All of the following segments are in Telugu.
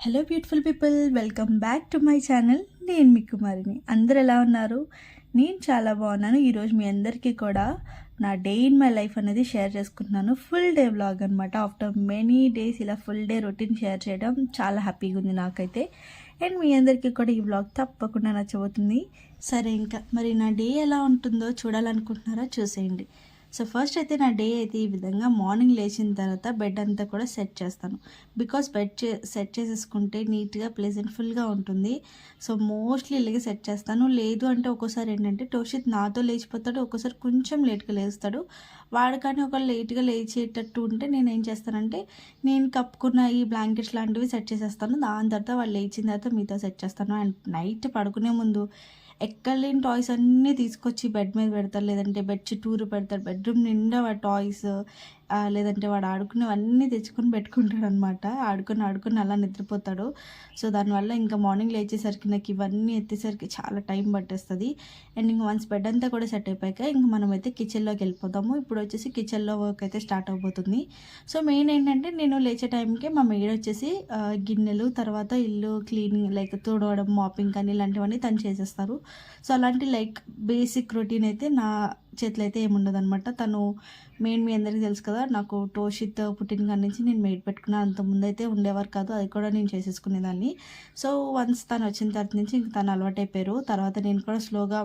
Hello beautiful people, welcome back to my channel. నేను మీ కుమారిని. అందరు ఎలా ఉన్నారు? నేను చాలా బాగున్నాను. ఈరోజు మీ అందరికీ కూడా నా డే ఇన్ మై లైఫ్ అనేది షేర్ చేసుకుంటున్నాను. ఫుల్ డే వ్లాగ్ అనమాట. ఆఫ్టర్ మెనీ డేస్ ఇలా ఫుల్ డే రొటీన్ షేర్ చేయడం చాలా హ్యాపీగా ఉంది నాకైతే. అండ్ మీ అందరికీ కూడా ఈ వ్లాగ్ తప్పకుండా నచ్చబోతుంది. సరే, ఇంకా మరి నా డే ఎలా ఉంటుందో చూడాలనుకుంటున్నారా? చూసేయండి. సో ఫస్ట్ అయితే నా డే అయితే ఈ విధంగా మార్నింగ్ లేచిన తర్వాత బెడ్ అంతా కూడా సెట్ చేస్తాను. బికాస్ బెడ్ సెట్ చేసేసుకుంటే నీట్గా ప్లెజెంట్ఫుల్గా ఉంటుంది. సో మోస్ట్లీ ఇలాగే సెట్ చేస్తాను. లేదు అంటే ఒక్కోసారి ఏంటంటే టోషిత్ నాతో లేచిపోతాడు, ఒక్కోసారి కొంచెం లేట్గా లేస్తాడు. వాడు కానీ ఒక లేట్గా లేచేటట్టు ఉంటే నేను ఏం చేస్తానంటే నేను కప్పుకున్న ఈ బ్లాంకెట్స్ లాంటివి సెట్ చేసేస్తాను. దాని తర్వాత వాళ్ళు లేచిన తర్వాత మీతో సెట్ చేస్తాను. అండ్ నైట్ పడుకునే ముందు ఎక్కడ లేని టాయ్స్ అన్నీ తీసుకొచ్చి బెడ్ మీద పెడతారు, లేదంటే బెడ్ చుట్టూరు పెడతారు. బెడ్రూమ్ నిండా వాడు టాయ్స్, లేదంటే వాడు ఆడుకునేవన్నీ తెచ్చుకొని పెట్టుకుంటాడు అనమాట. ఆడుకొని అలా నిద్రపోతాడు. సో దానివల్ల ఇంకా మార్నింగ్ లేచేసరికి నాకు ఇవన్నీ ఎత్తేసరికి చాలా టైం పట్టేస్తుంది. అండ్ ఇంక వన్స్ బెడ్ అంతా కూడా సెట్ అయిపోయాక ఇంక మనమైతే కిచెన్లోకి వెళ్ళిపోతాము. ఇప్పుడు వచ్చేసి కిచెన్లో వర్క్ అయితే స్టార్ట్ అవబోతుంది. సో మెయిన్ ఏంటంటే నేను లేచే టైంకి మా మెయిడ్ వచ్చేసి గిన్నెలు, తర్వాత ఇల్లు క్లీనింగ్ లైక్ తుడవడం, మాపింగ్ కానీ ఇలాంటివన్నీ తను చేసేస్తారు. సో అలాంటి లైక్ బేసిక్ రొటీన్ అయితే నా చేతిలో అయితే ఏముండదు అనమాట. తను మెయిన్ మీ అందరికీ తెలుసు కదా, నాకు టోషిత్ పుట్టిన కాడి నుంచి నేను మెయిడ్ పెట్టుకున్నాను. అంతకుముందు అయితే ఉండేవారు కాదు, అది కూడా నేను చేసేసుకునేదాన్ని. సో వన్స్ తను వచ్చిన తర్వాత నుంచి ఇంక తను అలవాటు అయిపోయారు. తర్వాత నేను కూడా స్లోగా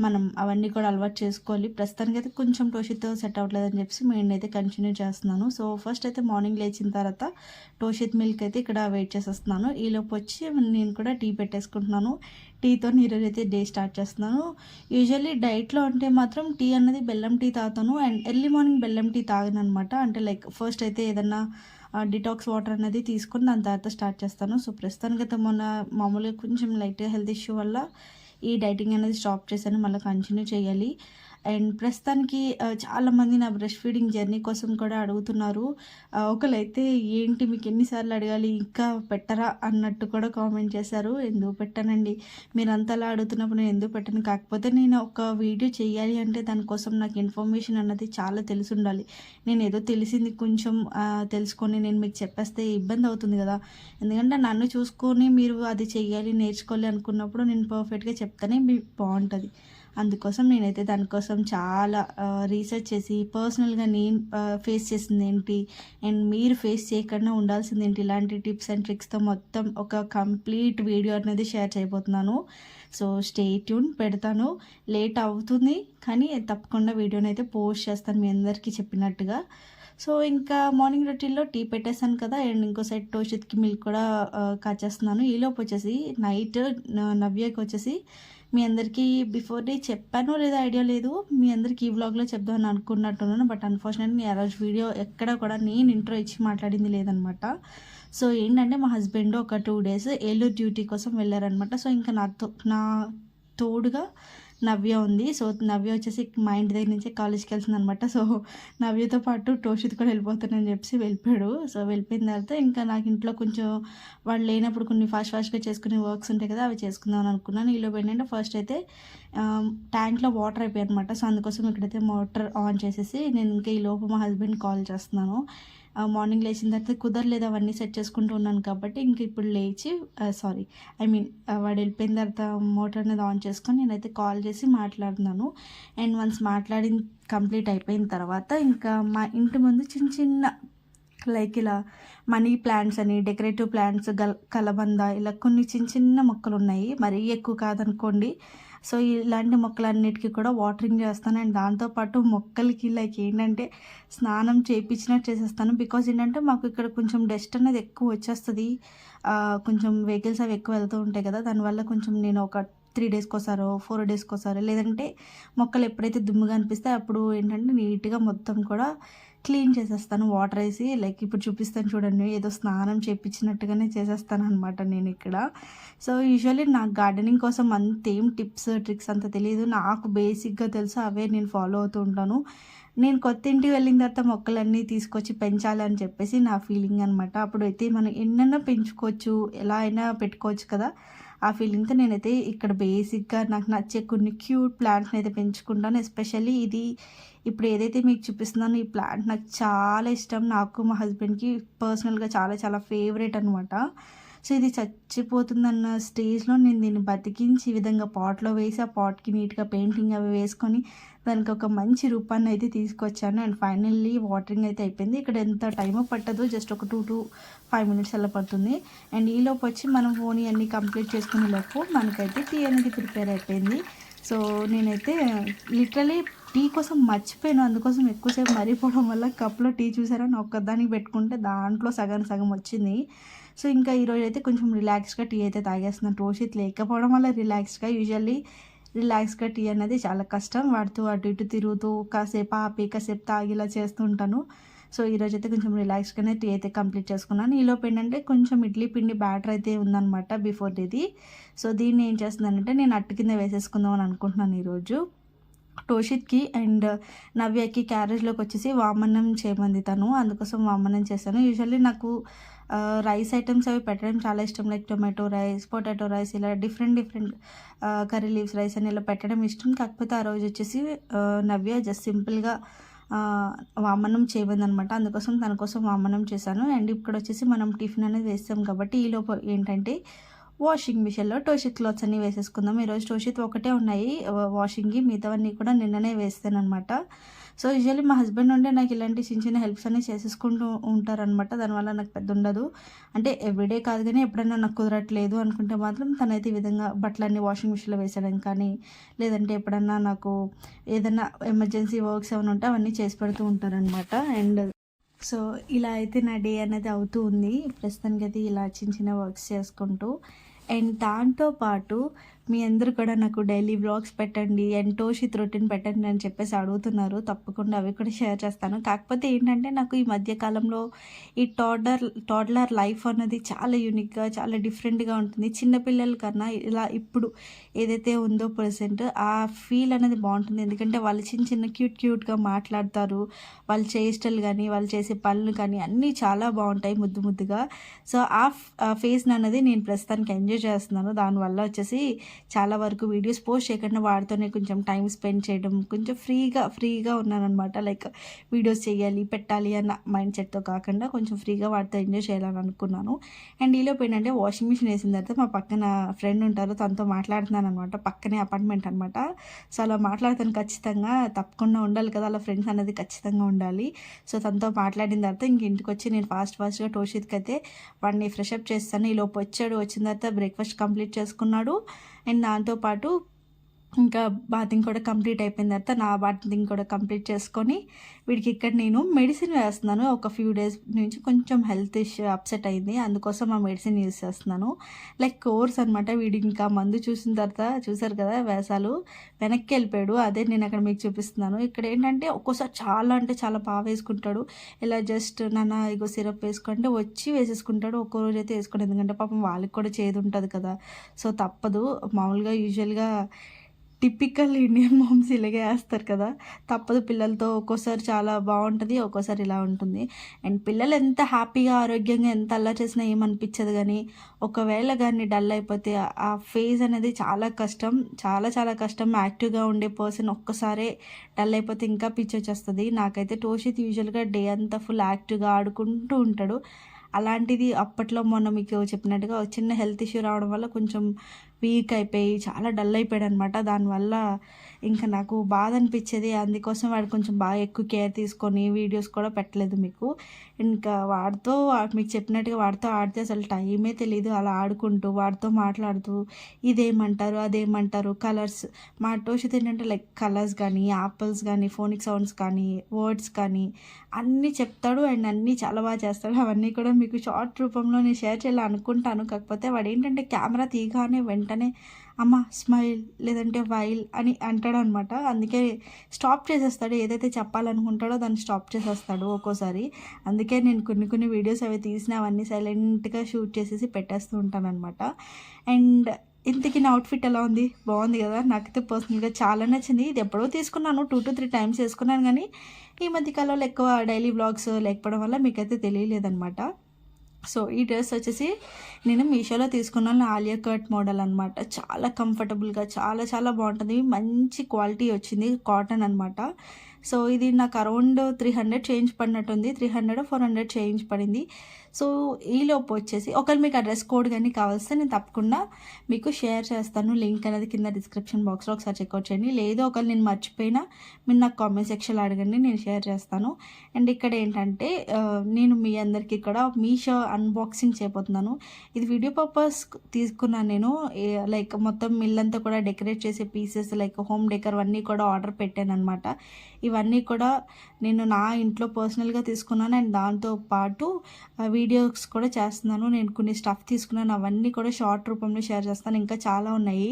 మనం అవన్నీ కూడా అలవాటు చేసుకోవాలి. ప్రస్తుతానికి అయితే కొంచెం టోషిత్ సెట్ అవ్వట్లేదని చెప్పేసి మెయిన్ అయితే కంటిన్యూ చేస్తున్నాను. సో ఫస్ట్ అయితే మార్నింగ్ లేచిన తర్వాత టోషిత్ మిల్క్ అయితే ఇక్కడ వెయిట్ చేసేస్తున్నాను. ఈలోపు వచ్చి నేను కూడా టీ పెట్టేసుకుంటున్నాను. టీతో ఈరోజు అయితే డే స్టార్ట్ చేస్తున్నాను. యూజువల్లీ డైట్లో అంటే మాత్రం టీ అన్నది బెల్లం టీ తాగుతాను. అండ్ ఎర్లీ మార్నింగ్ బెల్లం టీ తాగను అనమాట. అంటే లైక్ ఫస్ట్ అయితే ఏదన్నా డిటాక్స్ వాటర్ అనేది తీసుకొని దాని తర్వాత స్టార్ట్ చేస్తాను. సో ప్రస్తుతానికైతే మొన్న మామూలుగా కొంచెం లైట్గా హెల్త్ ఇష్యూ వల్ల ఈ డైటింగ్ అనేది స్టాప్ చేశాను. మళ్ళీ కంటిన్యూ చేయాలి. అండ్ ప్రస్తుతానికి చాలామంది నా బ్రెస్ట్ ఫీడింగ్ జర్నీ కోసం కూడా అడుగుతున్నారు. ఒకరైతే ఏంటి మీకు ఎన్నిసార్లు అడగాలి, ఇంకా పెట్టరా అన్నట్టు కూడా కామెంట్ చేశారు. ఎందుకు పెట్టానండి, మీరు అంతలా అడుగుతున్నప్పుడు నేను ఎందుకు పెట్టాను. కాకపోతే నేను ఒక వీడియో చేయాలి అంటే దానికోసం నాకు ఇన్ఫర్మేషన్ అన్నది చాలా తెలిసి ఉండాలి. నేను ఏదో తెలిసింది కొంచెం తెలుసుకొని నేను మీకు చెప్పేస్తే ఇబ్బంది అవుతుంది కదా. ఎందుకంటే నన్ను చూసుకొని మీరు అది చెయ్యాలి, నేర్చుకోవాలి అనుకున్నప్పుడు నేను పర్ఫెక్ట్గా చెప్తానే మీకు బాగుంటుంది. అందుకోసం నేనైతే దానికోసం చాలా రీసెర్చ్ చేసి పర్సనల్గా నేను ఫేస్ చేసింది ఏంటి అండ్ మీరు ఫేస్ చేయకుండా ఉండాల్సింది ఏంటి, ఇలాంటి టిప్స్ అండ్ ట్రిక్స్తో మొత్తం ఒక కంప్లీట్ వీడియో అనేది షేర్ చేయబోతున్నాను. సో స్టే ట్యూన్, పెడతాను. లేట్ అవుతుంది కానీ తప్పకుండా వీడియోని అయితే పోస్ట్ చేస్తాను మీ అందరికీ చెప్పినట్టుగా. సో ఇంకా మార్నింగ్ రొటీన్లో టీ పెట్టేస్తాను కదా. అండ్ ఇంకో సైడ్ టోషిత్కి మిల్క్ కూడా కాచేస్తున్నాను. ఈలోపు వచ్చేసి నైట్ నవ్యకి వచ్చేసి మీ అందరికీ బిఫోర్ డే చెప్పానో లేదా ఐడియా లేదు, మీ అందరికీ ఈ వ్లాగ్లో చెప్దామని అనుకున్నట్టున్నాను. బట్ అన్ఫార్చునేట్లీ ఆ రోజు వీడియో ఎక్కడ కూడా నేను ఇంట్రో ఇచ్చి మాట్లాడింది లేదనమాట. సో ఏంటంటే మా హస్బెండ్ ఒక 2 days ఏలూరు డ్యూటీ కోసం వెళ్ళారనమాట. సో ఇంకా నా తోడుగా నవ్య ఉంది. సో నవ్య వచ్చేసి మా ఇంటి దగ్గర నుంచే కాలేజ్కి వెళ్తుంది అనమాట. సో నవ్యతో పాటు టోషిత్ కూడా వెళ్ళిపోతానని చెప్పేసి వెళ్ళిపోయాడు. సో వెళ్ళిపోయిన తర్వాత ఇంకా నాకు ఇంట్లో కొంచెం వాళ్ళు లేనప్పుడు కొన్ని ఫాస్ట్గా చేసుకునే వర్క్స్ ఉంటాయి కదా, అవి చేసుకుందామని అనుకున్నాను. ఈలోపు ఏంటంటే ఫస్ట్ అయితే ట్యాంక్లో వాటర్ అయిపోయాయి అనమాట. సో అందుకోసం ఇక్కడైతే మోటార్ ఆన్ చేసేసి నేను ఇంకా ఈలోపు మా హస్బెండ్ కాల్ చేస్తున్నాను. మార్నింగ్ లేచిన తర్వాత కుదరలేదు, అవన్నీ సెట్ చేసుకుంటూ ఉన్నాను కాబట్టి ఇంక ఇప్పుడు లేచి వాడు వెళ్ళిపోయిన తర్వాత మోటార్ అనేది ఆన్ చేసుకొని నేనైతే కాల్ చేసి మాట్లాడుతున్నాను. అండ్ వన్స్ మాట్లాడిన కంప్లీట్ అయిపోయిన తర్వాత ఇంకా మా ఇంటి ముందు చిన్న లైక్ ఇలా మనీ ప్లాంట్స్ అని, డెకరేటివ్ ప్లాంట్స్, కలబంద, ఇలా కొన్ని చిన్న మొక్కలు ఉన్నాయి. మరీ ఎక్కువ కాదనుకోండి. సో ఇలాంటి మొక్కలన్నిటికీ కూడా వాటరింగ్ చేస్తాను. అండ్ దాంతోపాటు మొక్కలకి లైక్ ఏంటంటే స్నానం చేయించినట్టు చేసేస్తాను. బికాజ్ ఏంటంటే మాకు ఇక్కడ కొంచెం డస్ట్ అనేది ఎక్కువ వచ్చేస్తుంది. కొంచెం వెహికల్స్ అవి ఎక్కువ వెళ్తూ ఉంటాయి కదా, దానివల్ల కొంచెం నేను ఒక 3 daysకి ఒకసారో 4 daysకి ఒకసారో, లేదంటే మొక్కలు ఎప్పుడైతే దుమ్ముగా అనిపిస్తే అప్పుడు ఏంటంటే నీట్గా మొత్తం కూడా క్లీన్ చేసేస్తాను వాటర్ వేసి. లైక్ ఇప్పుడు చూపిస్తాను చూడండి, ఏదో స్నానం చేయించినట్టుగానే చేసేస్తాను అనమాట నేను ఇక్కడ. సో యూజువల్లీ నాకు గార్డెనింగ్ కోసం అంతేం టిప్స్ ట్రిక్స్ అంత తెలియదు. నాకు బేసిక్గా తెలుసు, అవే నేను ఫాలో అవుతూ ఉంటాను. నేను కొత్త ఇంటికి వెళ్ళిన తర్వాత మొక్కలన్నీ తీసుకొచ్చి పెంచాలని చెప్పేసి నా ఫీలింగ్ అనమాట. అప్పుడు అయితే మనం ఎన్నైనా పెంచుకోవచ్చు, ఎలా అయినా పెట్టుకోవచ్చు కదా, ఆ ఫీలింగ్తో నేనైతే ఇక్కడ బేసిక్గా నాకు నచ్చే కొన్ని క్యూట్ ప్లాంట్స్ని అయితే పెంచుకుంటాను. ఎస్పెషల్లీ ఇది ఇప్పుడు ఏదైతే మీకు చూపిస్తున్నానో ఈ ప్లాంట్ నాకు చాలా ఇష్టం. నాకు మా హస్బెండ్కి పర్సనల్గా చాలా ఫేవరెట్ అనమాట. సో ఇది చచ్చిపోతుందన్న స్టేజ్లో నేను దీన్ని బతికించి ఈ విధంగా పాట్లో వేసి ఆ పాట్కి నీట్గా పెయింటింగ్ అవి వేసుకొని దానికి ఒక మంచి రూపాన్ని అయితే తీసుకొచ్చాను. అండ్ ఫైనల్లీ వాటరింగ్ అయితే అయిపోయింది. ఇక్కడ ఎంత టైమో పట్టదు, జస్ట్ ఒక 2 to 5 minutes అలా పడుతుంది. అండ్ ఈలోపు వచ్చి మనం ఓని అన్నీ కంప్లీట్ చేసుకునే లోపు మనకైతే టీ అనేది ప్రిపేర్ అయిపోయింది. సో నేనైతే లిటరలీ టీ కోసం మర్చిపోయాను. అందుకోసం ఎక్కువసేపు మరిపోవడం వల్ల కప్లో టీ చూసారా నా ఒక్కదానికి పెట్టుకుంటే దాంట్లో సగం సగం వచ్చింది. సో ఇంకా ఈరోజు అయితే కొంచెం రిలాక్స్గా టీ అయితే తాగేస్తున్నాను. టోషిత్ లేకపోవడం వల్ల రిలాక్స్గా, యూజువల్లీ రిలాక్స్గా టీ అనేది చాలా కష్టం. వాడుతూ అటు ఇటు తిరుగుతూ కాసేపు ఆపి కాసేపు తాగిలా చేస్తూ ఉంటాను. సో ఈరోజు అయితే కొంచెం రిలాక్స్గానే టీ అయితే కంప్లీట్ చేసుకున్నాను. ఈలోపు ఏంటంటే కొంచెం ఇడ్లీ పిండి బ్యాటర్ అయితే ఉందన్నమాట బిఫోర్ ఇది. సో దీన్ని ఏం చేస్తున్నానంటే నేను అట్టు కింద వేసేసుకుందాం అని అనుకుంటున్నాను ఈరోజు. టోషిత్కి అండ్ నవ్యకి క్యారేజ్లోకి వచ్చేసి వామన్నం చేయమంది తను, అందుకోసం వామన్నం చేశాను. యూజువల్లీ నాకు రైస్ ఐటమ్స్ అవి పెట్టడం చాలా ఇష్టం. Like tomato rice, potato rice, ఇలా డిఫరెంట్ కర్రీ లీవ్స్ రైస్ అని ఇలా పెట్టడం ఇష్టం. కాకపోతే ఆ రోజు వచ్చేసి నవ్య జస్ట్ సింపుల్గా వామన్నం చేయమంది అనమాట. అందుకోసం తన కోసం వామన్నం చేశాను. అండ్ ఇక్కడ వచ్చేసి మనం టిఫిన్ అనేది వేస్తాం కాబట్టి ఈలోపు ఏంటంటే వాషింగ్ మిషన్లో టోషిత్ క్లాత్స్ అన్నీ వేసేసుకుందాం. ఈరోజు టోషిత్ ఒకటే ఉన్నాయి వాషింగ్కి, మిగతావన్నీ కూడా నిన్ననే వేస్తాను అనమాట. సో యూజువల్లీ మా హస్బెండ్ ఉంటే నాకు ఇలాంటి చిన్న చిన్న హెల్ప్స్ అన్నీ చేసేసుకుంటూ ఉంటారనమాట. దానివల్ల నాకు పెద్ద ఉండదు. అంటే ఎవ్రీడే కాదు కానీ ఎప్పుడైనా నాకు కుదరట్లేదు అనుకుంటే మాత్రం తనైతే ఈ విధంగా బట్టలన్నీ వాషింగ్ మిషన్లో వేసేయడం కానీ, లేదంటే ఎప్పుడన్నా నాకు ఏదైనా ఎమర్జెన్సీ వర్క్స్ ఏమైనా ఉంటే అవన్నీ చేసి పెడుతూ ఉంటారనమాట. అండ్ సో ఇలా అయితే నా డే అనేది అవుతూ ఉంది ప్రస్తుతానికి అయితే, ఇలా చిన్న చిన్న వర్క్స్ చేసుకుంటూ. అండ్ దాంతోపాటు మీ అందరూ కూడా నాకు డైలీ వ్లాగ్స్ పెట్టండి అండ్ టోషిత్ రొటీన్ పెట్టండి అని చెప్పేసి అడుగుతున్నారు. తప్పకుండా అవి కూడా షేర్ చేస్తాను. కాకపోతే ఏంటంటే నాకు ఈ మధ్యకాలంలో ఈ టాడ్లర్ లైఫ్ అన్నది చాలా యూనిక్గా, చాలా డిఫరెంట్గా ఉంటుంది. చిన్నపిల్లల కన్నా ఇలా ఇప్పుడు ఏదైతే ఉందో ప్రెసెంట్ ఆ ఫీల్ అనేది బాగుంటుంది. ఎందుకంటే వాళ్ళు చిన్న క్యూట్గా మాట్లాడతారు. వాళ్ళు చేష్టలు కానీ వాళ్ళు చేసే పనులు కానీ అన్నీ చాలా బాగుంటాయి ముద్దుగా. సో ఆ ఫేజ్ని అనేది నేను ప్రస్తుతానికి ఎంజాయ్ చేస్తున్నాను. దానివల్ల వచ్చేసి చాలా వరకు వీడియోస్ పోస్ట్ చేయకుండా వాడితోనే కొంచెం టైం స్పెండ్ చేయడం, కొంచెం ఫ్రీగా ఉన్నానమాట. లైక్ వీడియోస్ చేయాలి పెట్టాలి అన్న మైండ్ సెట్తో కాకుండా కొంచెం ఫ్రీగా వాడితో ఎంజాయ్ చేయాలని అనుకున్నాను. అండ్ ఈలోపు ఏంటంటే వాషింగ్ మిషన్ వేసిన తర్వాత మా పక్కన ఫ్రెండ్ ఉంటారు, తనతో మాట్లాడుతున్నాను అనమాట. పక్కనే అపార్ట్మెంట్ అనమాట. సో అలా మాట్లాడుతాను, ఖచ్చితంగా తప్పకుండా ఉండాలి కదా, అలా ఫ్రెండ్స్ అనేది ఖచ్చితంగా ఉండాలి. సో తనతో మాట్లాడిన తర్వాత ఇంక ఇంటికి వచ్చి నేను ఫాస్ట్గా టోషిత్కి అయితే వాడిని ఫ్రెష్ అప్ చేస్తాను. ఈలోపు వచ్చిన తర్వాత బ్రేక్ఫాస్ట్ కంప్లీట్ చేసుకున్నాడు. అండ్ దాంతోపాటు ఇంకా బాతింగ్ కూడా కంప్లీట్ అయిపోయిన తర్వాత నా బాతింగ్ కూడా కంప్లీట్ చేసుకొని వీడికి ఇక్కడ నేను మెడిసిన్ వేస్తున్నాను. ఒక ఫ్యూ డేస్ నుంచి కొంచెం హెల్త్ ఇష్యూ అప్సెట్ అయింది, అందుకోసం ఆ మెడిసిన్ యూజ్ చేస్తున్నాను. లైక్ కోర్స్ అనమాట. వీడు ఇంకా మందు చూసిన తర్వాత చూసారు కదా వేసాలు, వెనక్కి వెళ్ళిపోయాడు. అదే నేను అక్కడ మీకు చూపిస్తున్నాను. ఇక్కడ ఏంటంటే ఒక్కోసారి చాలా అంటే చాలా బాగా వేసుకుంటాడు. ఇలా జస్ట్ నాన్న ఇగో సిరప్ వేసుకుంటే వచ్చి వేసేసుకుంటాడు. ఒక్కో రోజు అయితే వేసుకోండి, ఎందుకంటే పాపం వాళ్ళకి కూడా చేదు ఉంటుంది కదా. సో తప్పదు. మామూలుగా యూజువల్గా టిపికల్ ఇండియన్ మామ్స్ ఇలాగే వేస్తారు కదా, తప్పదు. పిల్లలతో ఒక్కోసారి చాలా బాగుంటుంది, ఒక్కోసారి ఇలా ఉంటుంది. అండ్ పిల్లలు ఎంత హ్యాపీగా ఆరోగ్యంగా ఎంత అలా చేసినా ఏమనిపించదు. కానీ ఒకవేళ కానీ డల్ అయిపోతే ఆ ఫేజ్ అనేది చాలా కష్టం, చాలా కష్టం. యాక్టివ్గా ఉండే పర్సన్ ఒక్కసారే డల్ అయిపోతే ఇంకా పిచ్చి వచ్చేస్తుంది. నాకైతే టోషిత్ యూజువల్గా డే అంతా ఫుల్ యాక్టివ్గా ఆడుకుంటూ ఉంటాడు. అలాంటిది అప్పట్లో మొన్న మీకు చెప్పినట్టుగా చిన్న హెల్త్ ఇష్యూ రావడం వల్ల కొంచెం వీక్ అయిపోయి చాలా డల్ అయిపోయాడు అనమాట. దానివల్ల ఇంకా నాకు బాధ అనిపించేది. అందుకోసం వాడు కొంచెం బాగా ఎక్కువ కేర్ తీసుకొని వీడియోస్ కూడా పెట్టలేదు మీకు. ఇంకా వాడితో మీకు చెప్పినట్టుగా వాడితో ఆడితే అసలు టైమే తెలియదు. అలా ఆడుకుంటూ వాడితో మాట్లాడుతూ ఇదేమంటారు అదేమంటారు కలర్స్, మా టోషిత్ ఏంటంటే లైక్ కలర్స్ కానీ యాపిల్స్ కానీ ఫోనిక్ సౌండ్స్ కానీ వర్డ్స్ కానీ అన్నీ చెప్తాడు. అండ్ అన్నీ చాలా బాగా చేస్తాడు. అవన్నీ కూడా మీకు షార్ట్ రూపంలో నేను షేర్ చేయాలి అనుకుంటాను. కాకపోతే వాడు ఏంటంటే కెమెరా తీయగానే వెంటనే అమ్మ స్మైల్ లేదంటే వైల్ అని అంటాడు అనమాట. అందుకే స్టాప్ చేసేస్తాడు. ఏదైతే చెప్పాలనుకుంటాడో దాన్ని స్టాప్ చేసేస్తాడు ఒక్కోసారి. అందుకే నేను కొన్ని వీడియోస్ అవి తీసిన అవన్నీ సైలెంట్గా షూట్ చేసేసి పెట్టేస్తూ ఉంటాను అనమాట. అండ్ ఇంతకీ నా అవుట్ఫిట్ ఎలా ఉంది? బాగుంది కదా. నాకైతే పర్సనల్గా చాలా నచ్చింది. ఇది ఎప్పుడో తీసుకున్నాను, 2 to 3 times వేసుకున్నాను. కానీ ఈ మధ్యకాలంలో ఎక్కువ డైలీ వ్లాగ్స్ లేకపోవడం వల్ల మీకైతే తెలియలేదన్నమాట. సో ఈ డ్రెస్ వచ్చేసి నేను మీషోలో తీసుకున్నాను. ఆలియా కట్ మోడల్ అనమాట. చాలా కంఫర్టబుల్గా చాలా బాగుంటుంది. మంచి క్వాలిటీ వచ్చింది, కాటన్ అనమాట. సో ఇది నాకు అరౌండ్ 300 చేంజ్ పడినట్టుంది. 300, 400 చేంజ్ పడింది. సో ఈలోపు వచ్చేసి ఒకవేళ మీకు ఆ డ్రెస్ కోడ్ కానీ కావాల్స్తే నేను తప్పకుండా మీకు షేర్ చేస్తాను. లింక్ అనేది కింద డిస్క్రిప్షన్ బాక్స్లో ఒకసారి చెక్అవుట్ చేయండి. లేదు ఒకవేళ నేను మర్చిపోయినా మీరు నాకు కామెంట్ సెక్షన్లో అడగండి, నేను షేర్ చేస్తాను. అండ్ ఇక్కడ ఏంటంటే నేను మీ అందరికీ ఇక్కడ మీషో అన్బాక్సింగ్ చేయబోతున్నాను. ఇది వీడియో పర్పస్ తీసుకున్నాను నేను. లైక్ మొత్తం ఇల్లంతా కూడా డెకరేట్ చేసే పీసెస్ లైక్ హోమ్ డెకర్ అన్నీ కూడా ఆర్డర్ పెట్టాను అనమాట. ఇవన్నీ కూడా నేను నా ఇంట్లో పర్సనల్గా తీసుకున్నాను. అండ్ దాంతో పాటు వీడియోస్ కూడా చేస్తున్నాను. నేను కొన్ని స్టఫ్ తీసుకున్నాను, అవన్నీ కూడా షార్ట్ రూపంలో షేర్ చేస్తాను. ఇంకా చాలా ఉన్నాయి.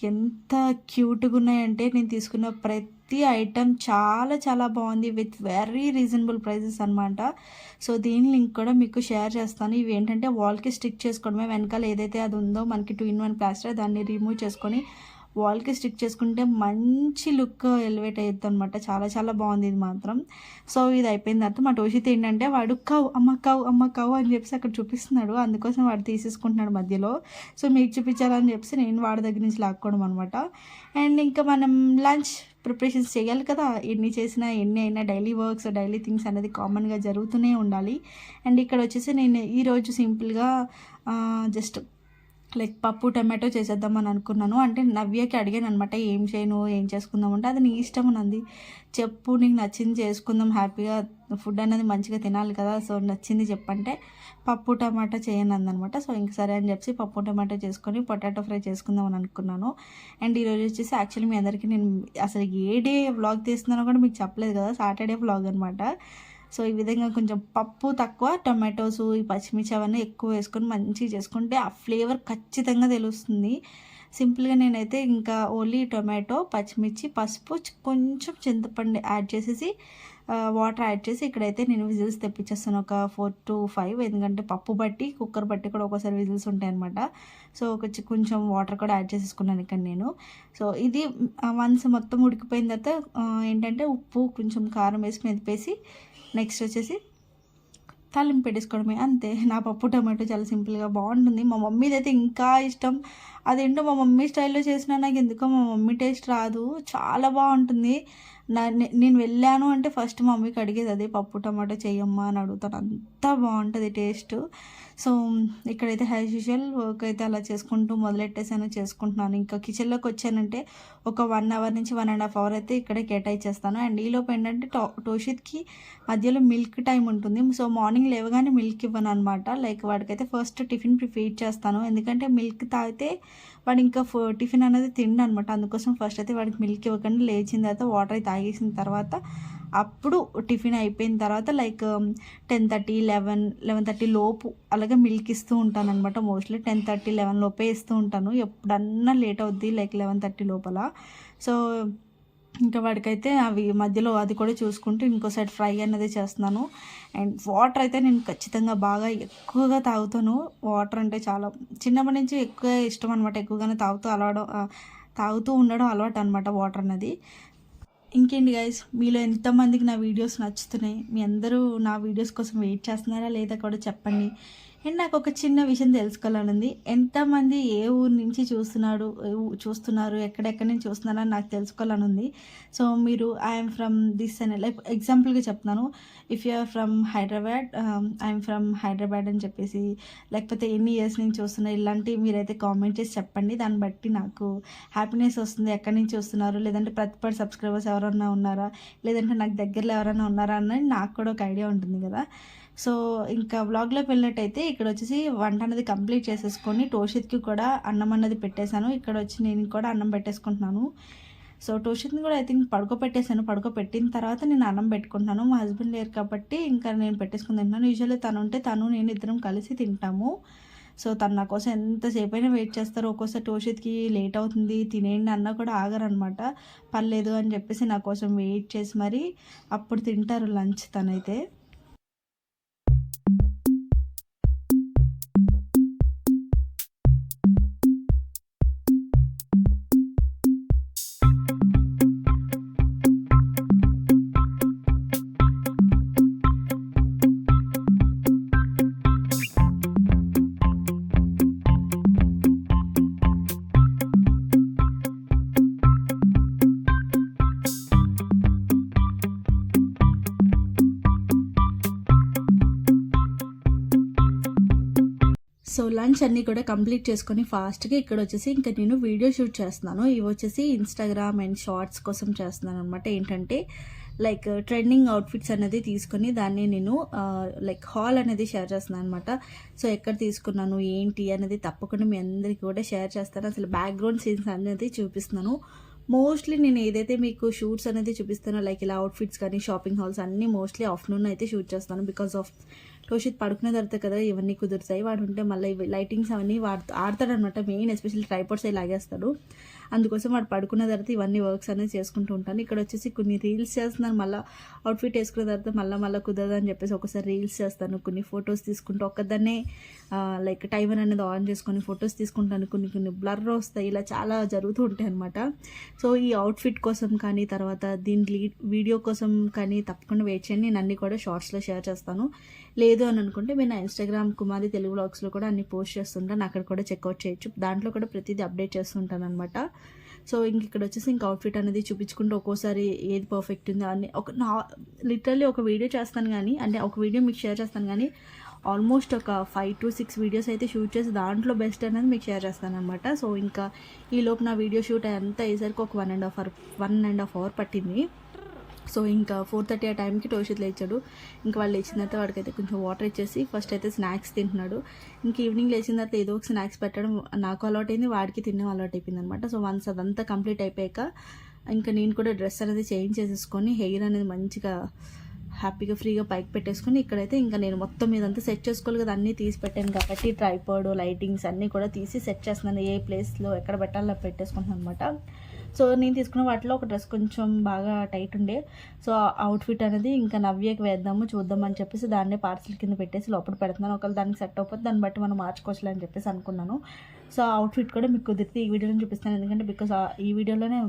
ఎంత క్యూట్గా ఉన్నాయంటే నేను తీసుకున్న ప్రతి ఐటెం చాలా చాలా బాగుంది, విత్ వెరీ రీజనబుల్ ప్రైజెస్ అనమాట. సో దీని లింక్ కూడా మీకు షేర్ చేస్తాను. ఇవి ఏంటంటే వాల్కి స్టిక్ చేసుకోవడమే. వెనకాల ఏదైతే అది ఉందో మనకి 2-in-1 ప్లాస్టర్, దాన్ని రిమూవ్ చేసుకొని వాల్కి స్టిక్ చేసుకుంటే మంచి లుక్ ఎలివేట్ అయ్యిద్ది అనమాట. చాలా చాలా బాగుంది ఇది మాత్రం. సో ఇది అయిపోయిన తర్వాత మా టోషిత్ ఏంటంటే వాడు కవ్ అమ్మ కవ్ అని చెప్పేసి అక్కడ చూపిస్తున్నాడు. అందుకోసం వాడు తీసేసుకుంటున్నాడు మధ్యలో. సో మీకు చూపించాలని చెప్పేసి నేను వాడి దగ్గర నుంచి లాక్కోవడం అనమాట. అండ్ ఇంకా మనం లంచ్ ప్రిపరేషన్స్ చేయాలి కదా. ఎన్ని చేసినా ఎన్ని అయినా డైలీ వర్క్స్ డైలీ థింగ్స్ అనేది కామన్గా జరుగుతూనే ఉండాలి. అండ్ ఇక్కడ వచ్చేసి నేను ఈరోజు సింపుల్గా జస్ట్ లైక్ పప్పు టమాటో చేసేద్దామని అనుకున్నాను. అంటే నవ్యకి అడిగాను అనమాట, ఏం చేయను ఏం చేసుకుందాం అంటే, అది నీ ఇష్టం అన్నది, చెప్పు నీకు నచ్చింది చేసుకుందాం, హ్యాపీగా ఫుడ్ అనేది మంచిగా తినాలి కదా, సో నచ్చింది చెప్పంటే పప్పు టమాటా చేయను అందనమాట. సో ఇంక సరే అని చెప్పి పప్పు టమాటా చేసుకొని పొటాటో ఫ్రై చేసుకుందాం అని అనుకున్నాను. అండ్ ఈరోజు వచ్చేసి యాక్చువల్లీ మీ అందరికీ నేను అసలు ఏ డే వ్లాగ్ తీస్తున్నానో కూడా మీకు చెప్పలేదు కదా, సాటర్డే వ్లాగ్ అనమాట. సో ఈ విధంగా కొంచెం పప్పు తక్కువ, టమాటోస్ ఈ పచ్చిమిర్చి అవన్నీ ఎక్కువ వేసుకొని మంచిగా చేసుకుంటే ఆ ఫ్లేవర్ ఖచ్చితంగా తెలుస్తుంది. సింపుల్గా నేనైతే ఇంకా ఓన్లీ టొమాటో, పచ్చిమిర్చి, పసుపు, కొంచెం చింతపండు యాడ్ చేసేసి వాటర్ యాడ్ చేసి ఇక్కడైతే నేను విజిల్స్ తెప్పించేస్తాను, ఒక 4 to 5. ఎందుకంటే పప్పు బట్టి కుక్కర్ బట్టి కూడా ఒక్కోసారి విజిల్స్ ఉంటాయి అనమాట. సో కొంచెం వాటర్ కూడా యాడ్ చేసేసుకున్నాను ఇక్కడ నేను. సో ఇది వన్స్ మొత్తం ఉడికిపోయిన తర్వాత ఏంటంటే ఉప్పు కొంచెం కారం వేసి మెదిపేసి నెక్స్ట్ వచ్చేసి తాలింపు పెట్టేసుకోవడమే, అంతే. నా పప్పు టమాటో చాలా సింపుల్గా బాగుంటుంది. మా మమ్మీది అయితే ఇంకా ఇష్టం. అదేంటో మా మమ్మీ స్టైల్లో చేసినా నాకు ఎందుకో మా మమ్మీ టేస్ట్ రాదు, చాలా బాగుంటుంది. నేను వెళ్ళాను అంటే ఫస్ట్ మా మమ్మీకి అడిగేది అదే, పప్పు టమాటో చేయమ్మా అని అడుగుతాను, అంత బాగుంటుంది టేస్ట్. సో ఇక్కడైతే యాజ్ యూజువల్ వర్క్ అయితే అలా చేసుకుంటూ మొదలెట్టేసాను, చేసుకుంటున్నాను. ఇంకా కిచెన్లోకి వచ్చానంటే ఒక 1 hour నుంచి 1.5 hours అయితే ఇక్కడే కేటాయించేస్తాను. అండ్ ఈలోపు ఏంటంటే టోషిత్కి మధ్యలో మిల్క్ టైం ఉంటుంది. సో మార్నింగ్ లేవగానే మిల్క్ ఇవ్వను అనమాట. లైక్ వాడికైతే ఫస్ట్ టిఫిన్ ఫీడ్ చేస్తాను, ఎందుకంటే మిల్క్ తాగితే వాడు ఇంకా టిఫిన్ అనేది తిండు అనమాట. అందుకోసం ఫస్ట్ అయితే వాడికి మిల్క్ ఇవ్వకుండా లేచిన తర్వాత వాటర్ అయితే తాగేసిన తర్వాత అప్పుడు టిఫిన్ అయిపోయిన తర్వాత లైక్ 10:30, 11:30 లోపు అలాగే మిల్క్ ఇస్తూ ఉంటాను అనమాట. మోస్ట్లీ 10:30, 11 లోపే ఇస్తూ ఉంటాను. ఎప్పుడన్నా లేట్ అవుద్ది లైక్ 11:30 లోపల. సో ఇంకా వాడికైతే అవి మధ్యలో అది కూడా చూసుకుంటూ ఇంకో సైడ్ ఫ్రై అనేది చేస్తున్నాను. అండ్ వాటర్ అయితే నేను ఖచ్చితంగా బాగా ఎక్కువగా తాగుతాను. వాటర్ అంటే చాలా చిన్నప్పటి నుంచి ఎక్కువ ఇష్టం అనమాట. ఎక్కువగానే తాగుతూ ఉండడం అలవాటు అనమాట వాటర్ అన్నది. ఇంకేంటి గైస్, మీలో ఎంతమందికి నా వీడియోస్ నచ్చుతున్నాయి, మీ అందరూ నా వీడియోస్ కోసం వెయిట్ చేస్తున్నారా లేదా కూడా చెప్పండి. అండ్ నాకు ఒక చిన్న విషయం తెలుసుకోవాలనుంది, ఎంతమంది ఏ ఊరు నుంచి చూస్తున్నారు, ఎక్కడెక్కడి నుంచి చూస్తున్నారని నాకు తెలుసుకోవాలనుంది. సో మీరు ఐఎమ్ ఫ్రమ్ దిస్ అని లైక్ ఎగ్జాంపుల్గా చెప్తున్నాను. If you are from Hyderabad, I'm from Hyderabad అని చెప్పేసి, లేకపోతే ఎన్ని ఇయర్స్ నుంచి చూస్తున్నారు, ఇలాంటివి మీరైతే కామెంట్ చేసి చెప్పండి. దాన్ని బట్టి నాకు హ్యాపీనెస్ వస్తుంది. ఎక్కడి నుంచి చూస్తున్నారు, లేదంటే ప్రతిపాటి సబ్స్క్రైబర్స్ ఎవరన్నా ఉన్నారా, లేదంటే నాకు దగ్గరలో ఎవరైనా ఉన్నారా అన్నది నాకు కూడా ఒక ఐడియా ఉంటుంది కదా. సో ఇంకా వ్లాగ్లోకి వెళ్ళినట్టయితే ఇక్కడ వచ్చేసి వంట అనేది కంప్లీట్ చేసేసుకొని టోషిత్కి కూడా అన్నం అన్నది పెట్టేశాను. ఇక్కడ వచ్చి నేను కూడా అన్నం పెట్టేసుకుంటున్నాను. సో టోషిత్ని కూడా ఐ థింక్ పడుకోబెట్టేశాను. పడుకోబెట్టిన తర్వాత నేను అన్నం పెట్టుకుంటున్నాను. మా హస్బెండ్ లేరు కాబట్టి ఇంకా నేను పెట్టేసుకుని తింటున్నాను. యూజువల్లీ తను ఉంటే నేను ఇద్దరం కలిసి తింటాము. సో తను నా కోసం ఎంతసేపు అయినా వెయిట్ చేస్తారు. ఒక్కోసారి టోషిత్కి లేట్ అవుతుంది తినేయండి అన్నా కూడా ఆగరనమాట. పర్లేదు అని చెప్పేసి నా కోసం వెయిట్ చేసి మరి అప్పుడు తింటారు లంచ్ తనైతే. సో లంచ్ అన్నీ కూడా కంప్లీట్ చేసుకొని ఫాస్ట్గా ఇక్కడ వచ్చేసి ఇంకా నేను వీడియో షూట్ చేస్తున్నాను. ఇవి వచ్చేసి ఇన్స్టాగ్రామ్ అండ్ షార్ట్స్ కోసం చేస్తున్నాను అనమాట. ఏంటంటే లైక్ ట్రెండింగ్ అవుట్ఫిట్స్ అనేది తీసుకొని దాన్ని నేను లైక్ హాల్ అనేది షేర్ చేస్తున్నాను అనమాట. సో ఎక్కడ తీసుకున్నాను ఏంటి అనేది తప్పకుండా మీ అందరికీ కూడా షేర్ చేస్తాను. అసలు బ్యాక్గ్రౌండ్ సీన్స్ అనేది చూపిస్తున్నాను. మోస్ట్లీ నేను ఏదైతే మీకు షూట్స్ అనేది చూపిస్తానో లైక్ ఇలా అవుట్ఫిట్స్ కానీ షాపింగ్ హాల్స్ అన్నీ మోస్ట్లీ ఆఫ్టర్నూన్ అయితే షూట్ చేస్తాను. బికాస్ ఆఫ్ టోషిత్ పడుకునే తర్వాత కదా ఇవన్నీ కుదురుతాయి. వాడు ఉంటే మళ్ళీ లైటింగ్స్ అవన్నీ ఆడతాడనమాట. మెయిన్ ఎస్పెషల్లీ ట్రైపాడ్స్ అవి లాగేస్తాడు. అందుకోసం వాడు పడుకున్న తర్వాత ఇవన్నీ వర్క్స్ అనేది చేసుకుంటూ ఉంటాను. ఇక్కడ వచ్చేసి కొన్ని రీల్స్ చేస్తున్నాను. మళ్ళీ అవుట్ఫిట్ వేసుకున్న తర్వాత మళ్ళీ కుదరదు అని చెప్పేసి ఒకసారి రీల్స్ చేస్తాను. కొన్ని ఫొటోస్ తీసుకుంటూ ఒక్కదాన్నే లైక్ టైమర్ అనేది ఆన్ చేసుకొని ఫొటోస్ తీసుకుంటాను. కొన్ని బ్లర్ వస్తాయి. ఇలా చాలా జరుగుతూ ఉంటాయి అనమాట. సో ఈ అవుట్ఫిట్ కోసం కానీ తర్వాత దీని వీడియో కోసం కానీ తప్పకుండా వెయిట్ చేయండి. నేను అన్నీ కూడా షార్ట్స్లో షేర్ చేస్తాను. లేదు అని అనుకుంటే మీరు నా ఇన్స్టాగ్రామ్ కుమారి తెలుగు వ్లాగ్స్లో కూడా అన్ని పోస్ట్ చేస్తుంటాను. అక్కడ కూడా చెక్అవుట్ చేయొచ్చు. దాంట్లో కూడా ప్రతిదీ అప్డేట్ చేస్తుంటాను అనమాట. సో ఇక్కడ వచ్చేసి ఇంకా అవుట్ఫిట్ అనేది చూపించుకుంటూ ఒక్కోసారి ఏది పర్ఫెక్ట్ ఉందో అని లిటరల్లీ ఒక వీడియో చేస్తాను కానీ అంటే ఒక వీడియో మీకు షేర్ చేస్తాను కానీ ఆల్మోస్ట్ ఒక 5 to 6 వీడియోస్ అయితే షూట్ చేసి దాంట్లో బెస్ట్ అనేది మీకు షేర్ చేస్తాను అనమాట. సో ఇంకా ఈలోపు నా వీడియో షూట్ అంతా అయ్యేసరికి ఒక 1.5 hour పట్టింది. సో ఇంకా 4:30 ఆ టైంకి టోషిత్ లేచాడు. ఇంకా వాళ్ళు లేచిన తర్వాత వాడికైతే కొంచెం వాటర్ ఇచ్చేసి ఫస్ట్ అయితే స్నాక్స్ తింటున్నాడు. ఇంక ఈవినింగ్ లేచిన తర్వాత ఏదో ఒక స్నాక్స్ పెట్టడం నాకు అలవాటు అయింది, వాడికి తినడం అలవాటు అయిపోయింది అనమాట. సో వన్స్ అదంతా కంప్లీట్ అయిపోయాక ఇంకా నేను కూడా డ్రెస్ అనేది చేంజ్ చేసేసుకొని హెయిర్ అనేది మంచిగా హ్యాపీగా ఫ్రీగా పైకి పెట్టేసుకొని ఇక్కడైతే ఇంకా నేను మొత్తం ఇదంతా సెట్ చేసుకోవాలి కదా, అన్నీ తీసి పెట్టాను కాబట్టి ట్రైపాడ్ లైటింగ్స్ అన్నీ కూడా తీసి సెట్ చేస్తున్నాను. ఏ ప్లేస్లో ఎక్కడ పెట్టాలో పెట్టేసుకుంటున్నాను అనమాట. సో నేను తీసుకున్న వాటిలో ఒక డ్రెస్ కొంచెం బాగా టైట్ ఉండే. సో అవుట్ఫిట్ అనేది ఇంకా నవ్యకి వేద్దాము చూద్దామని చెప్పేసి దాన్నే పార్సల్ కింద పెట్టేసి లోపల పెడుతున్నాను. ఒకవేళ దానికి సెట్ అవ్వకపోతే దాన్ని బట్టి మనం మార్చుకోవచ్చు అని చెప్పేసి అనుకున్నాను. సో అవుట్ఫిట్ కూడా మీకు కుదిరితే ఈ వీడియోలో చూపిస్తాను. ఎందుకంటే బికాస్ ఈ వీడియోలోనే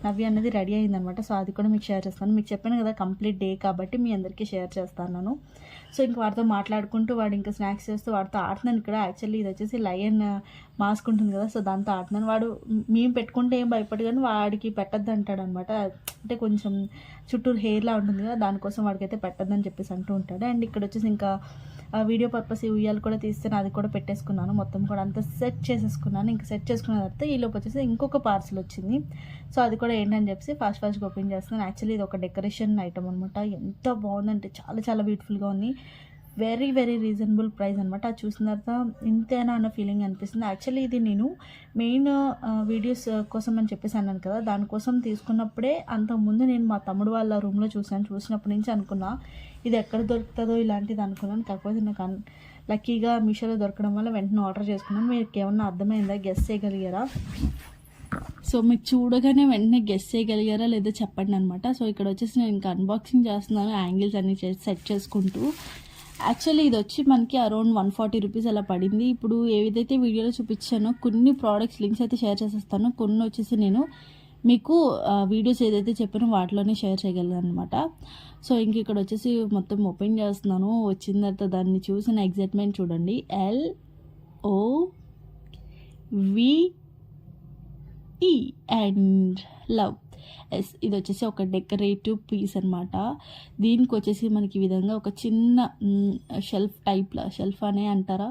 నవ్య అనేది రెడీ అయిందనమాట. సో అది కూడా మీకు షేర్ చేస్తాను. మీకు చెప్పాను కదా కంప్లీట్ డే కాబట్టి మీ అందరికీ షేర్ చేస్తాను. సో ఇంక వాడితో మాట్లాడుకుంటూ వాడు ఇంకా స్నాక్స్ చేస్తూ వాడితో ఆడుతున్నాను. ఇక్కడ యాక్చువల్లీ ఇది వచ్చేసి లయన్ మాస్క్ ఉంటుంది కదా, సో దాంతో ఆడుతున్నాను. వాడు మేము పెట్టుకుంటే ఏం భయపడి కానీ వాడికి పెట్టద్దు అంటాడు అనమాట. అంటే కొంచెం చుట్టూరు హెయిర్లా ఉంటుంది కదా, దానికోసం వాడికైతే పెట్టద్దని చెప్పేసి అంటూ ఉంటాడు. అండ్ ఇక్కడ వచ్చేసి ఇంకా వీడియో పర్పస్ ఉయ్యాలు కూడా తీస్తే అది కూడా పెట్టేసుకున్నాను. మొత్తం కూడా అంతా సెట్ చేసేసుకున్నాను. ఇంకా సెట్ చేసుకున్న తర్వాత ఈలోపు వచ్చేసి ఇంకొక పార్సల్ వచ్చింది. సో అది కూడా ఏంటని చెప్పేసి ఫాస్ట్గా ఓపెన్ చేస్తున్నాను. యాక్చువల్లీ ఇది ఒక డెకరేషన్ ఐటమ్ అనమాట. ఎంత బాగుందంటే చాలా బ్యూటిఫుల్గా ఉంది. వెరీ రీజనబుల్ ప్రైస్ అనమాట. అది చూసిన తర్వాత ఇంతేనా అన్న ఫీలింగ్ అనిపిస్తుంది. యాక్చువల్లీ ఇది నేను మెయిన్ వీడియోస్ కోసం అని చెప్పేసి అన్నాను కదా, దానికోసం తీసుకున్నప్పుడే అంతకుముందు నేను మా తమ్ముడు వాళ్ళ రూమ్లో చూసినప్పటి నుంచి అనుకున్నా ఇది ఎక్కడ దొరుకుతుందో ఇలాంటిది అనుకున్నాను. కాకపోతే నాకు లక్కీగా మీషోలో దొరకడం వల్ల వెంటనే ఆర్డర్ చేసుకున్నాను. మీకు ఏమన్నా అర్థమైందా, గెస్ చేయగలిగారా? సో మీకు చూడగానే వెంటనే గెస్ చేయగలిగారా లేదా చెప్పండి అనమాట. సో ఇక్కడ వచ్చేసి నేను ఇంకా అన్బాక్సింగ్ చేస్తున్నాను, యాంగిల్స్ అన్ని సెట్ చేసుకుంటూ. యాక్చువల్లీ ఇది వచ్చి మనకి అరౌండ్ 140 రూపీస్ అలా పడింది. ఇప్పుడు ఏదైతే వీడియోలో చూపించానో కొన్ని ప్రోడక్ట్స్ లింక్స్ అయితే షేర్ చేసేస్తాను. కొన్ని వచ్చేసి నేను మీకు వీడియోస్ ఏదైతే చెప్పానో వాటిలోనే షేర్ చేయగలను అనమాట. సో ఇంక ఇక్కడ వచ్చేసి మొత్తం ఓపెన్ చేస్తున్నాను. వచ్చిన తర్వాత దాన్ని చూసిన ఎగ్జైట్మెంట్ చూడండి. LOVE and love. ఎస్, ఇది వచ్చేసి ఒక డెకరేటివ్ పీస్ అనమాట. దీనికి వచ్చేసి మనకి ఈ విధంగా ఒక చిన్న షెల్ఫ్ అనే అంటారా,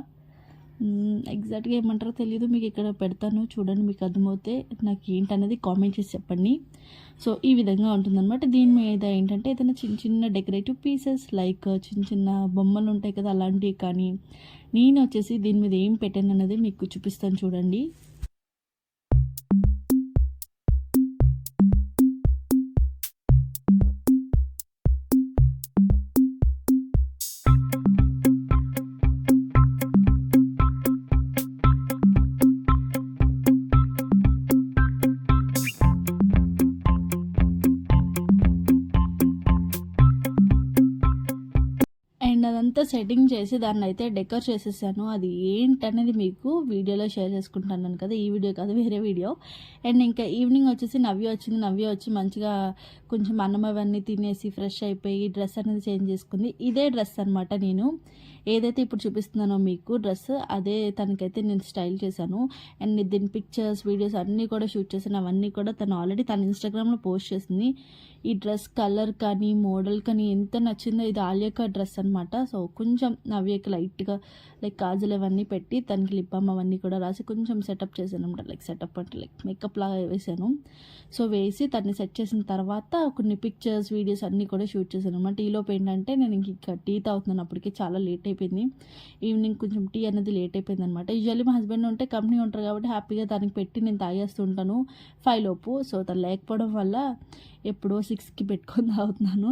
ఎగ్జాక్ట్గా ఏమంటారో తెలియదు. మీకు ఇక్కడ పెడతాను చూడండి, మీకు అర్థమవుతే నాకు ఏంటనేది కామెంట్ చేసి చెప్పండి. సో ఈ విధంగా ఉంటుందన్నమాట. దీని మీద ఏంటంటే ఏదైనా చిన్న డెకరేటివ్ పీసెస్ లైక్ చిన్న బొమ్మలు ఉంటాయి కదా, అలాంటివి కానీ నేను వచ్చేసి దీని మీద ఏం పెట్టాను అనేది మీకు చూపిస్తాను చూడండి. అండ్ అదంతా సెట్టింగ్ చేసి దాన్ని అయితే డెకర్ చేసేసాను. అది ఏంటనేది మీకు వీడియోలో షేర్ చేసుకుంటున్నాను కదా, ఈ వీడియో కాదు వేరే వీడియో. అండ్ ఇంకా ఈవినింగ్ వచ్చేసి నవ్య వచ్చి మంచిగా కొంచెం అన్నం అవన్నీ తినేసి ఫ్రెష్ అయిపోయి డ్రెస్ అనేది చేంజ్ చేసుకుంది. ఇదే డ్రెస్ అనమాట, నేను ఏదైతే ఇప్పుడు చూపిస్తున్నానో మీకు డ్రెస్, అదే తనకైతే నేను స్టైల్ చేశాను. అండ్ దీని పిక్చర్స్ వీడియోస్ అన్నీ కూడా షూట్ చేశాను. అవన్నీ కూడా తను ఆల్రెడీ తన ఇన్స్టాగ్రామ్లో పోస్ట్ చేసింది. ఈ డ్రెస్ కలర్ కానీ మోడల్ కానీ ఎంత నచ్చిందో. ఇది ఆలియా డ్రెస్ అనమాట. సో కొంచెం నవ్యకి లైట్గా లైక్ కాజులు అవన్నీ పెట్టి తనకి లిప్ బామ్ అవన్నీ కూడా రాసి కొంచెం సెటప్ చేశాను అనమాట. లైక్ సెటప్ అంటే లైక్ మేకప్ లాగా వేసాను. సో వేసి తన్ని సెట్ చేసిన తర్వాత కొన్ని పిక్చర్స్ వీడియోస్ అన్నీ కూడా షూట్ చేశాను అనమాట. ఈలోపు ఏంటంటే నేను ఇంక టీ తాగుతున్నాను. అప్పటికి చాలా లేట్ అయిపోయింది. ఈవినింగ్ కొంచెం టీ అనేది లేట్ అయిపోయింది అనమాట. యూజువల్లీ మా హస్బెండ్ ఉంటే కంపెనీ ఉంటారు కాబట్టి హ్యాపీగా దానికి పెట్టి నేను తాగేస్తుంటాను 5 లోపు. సో తను లేకపోవడం వల్ల ఎప్పుడో 6కి పెట్టుకొని తాగుతున్నాను.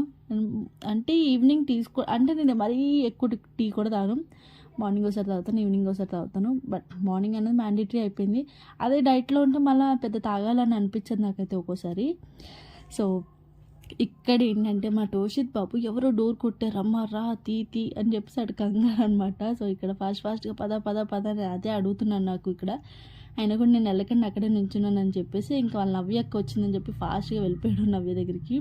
అంటే ఈవినింగ్ అంటే నేను మరీ ఎక్కువ టీ కూడా తాగను. మార్నింగ్ ఒకసారి తాగుతాను, ఈవినింగ్ ఒకసారి తాగుతాను. బట్ మార్నింగ్ అనేది మ్యాండేటరీ అయిపోయింది. అదే డైట్లో ఉంటే మళ్ళీ పెద్ద తాగాలని అనిపించదు నాకైతే ఒక్కోసారి. సో ఇక్కడ ఏంటంటే మా టోషిత్ బాబు ఎవరో డోర్ కొట్టారు, అమ్మ రా తీ అని చెప్పేసి అటు కంగారు అనమాట. సో ఇక్కడ ఫాస్ట్గా పద అని అదే అడుగుతున్నాను నాకు ఇక్కడ. అయినా కూడా నేను వెళ్ళకండి అక్కడే నుంచున్నాను అని చెప్పేసి ఇంకా వాళ్ళ నవ్య అక్క వచ్చిందని చెప్పి ఫాస్ట్గా వెళ్ళిపోయాడు నవ్య దగ్గరికి.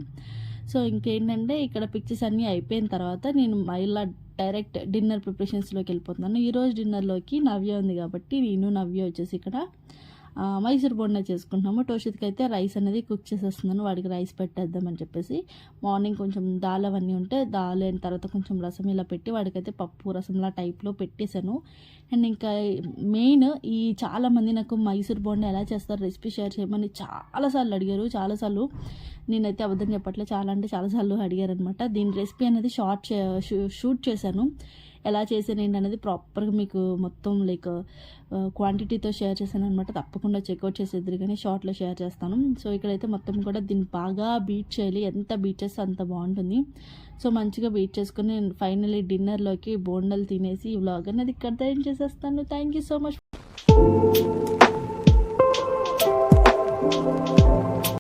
సో ఇంకేంటంటే ఇక్కడ పిక్చర్స్ అన్నీ అయిపోయిన తర్వాత నేను ఇలా డైరెక్ట్ డిన్నర్ ప్రిపరేషన్స్లోకి వెళ్ళిపోతున్నాను. ఈరోజు డిన్నర్లోకి నవ్య ఉంది కాబట్టి నేను నవ్య వచ్చేసి ఇక్కడ మైసూర్ బోండా చేసుకుంటున్నాము. టోషిత్కి అయితే రైస్ అనేది కుక్ చేసేస్తున్నాను, వాడికి రైస్ పెట్టేద్దామని చెప్పేసి. మార్నింగ్ కొంచెం దాల్ అవన్నీ ఉంటే దాల్ అయిన తర్వాత కొంచెం రసం ఇలా పెట్టి వాడికైతే పప్పు రసంలా టైప్లో పెట్టేశాను. అండ్ ఇంకా మెయిన్ చాలామంది నాకు మైసూర్ బోండా ఎలా చేస్తారు రెసిపీ షేర్ చేయమని చాలాసార్లు అడిగారు. చాలాసార్లు నేనైతే అబద్ధం చెప్పట్లేదు, చాలా అంటే చాలాసార్లు అడిగారు అనమాట. దీని రెసిపీ అనేది షూట్ చేశాను. ఎలా చేసాను ఏంటి అనేది ప్రాపర్గా మీకు మొత్తం లైక్ క్వాంటిటీతో షేర్ చేశాను అనమాట. తప్పకుండా చెక్అవుట్ చేసేద్దరు కానీ షార్ట్లో షేర్ చేస్తాను. సో ఇక్కడైతే మొత్తం కూడా దీన్ని బాగా బీట్ చేయాలి, ఎంత బీట్ చేస్తే అంత బాగుంటుంది. సో మంచిగా బీట్ చేసుకుని ఫైనల్లీ డిన్నర్లోకి బోండాలు తినేసి ఈ వ్లాగ్ అనేది ఇక్కడ ఎండ్ చేసేస్తాను. Thank you so much.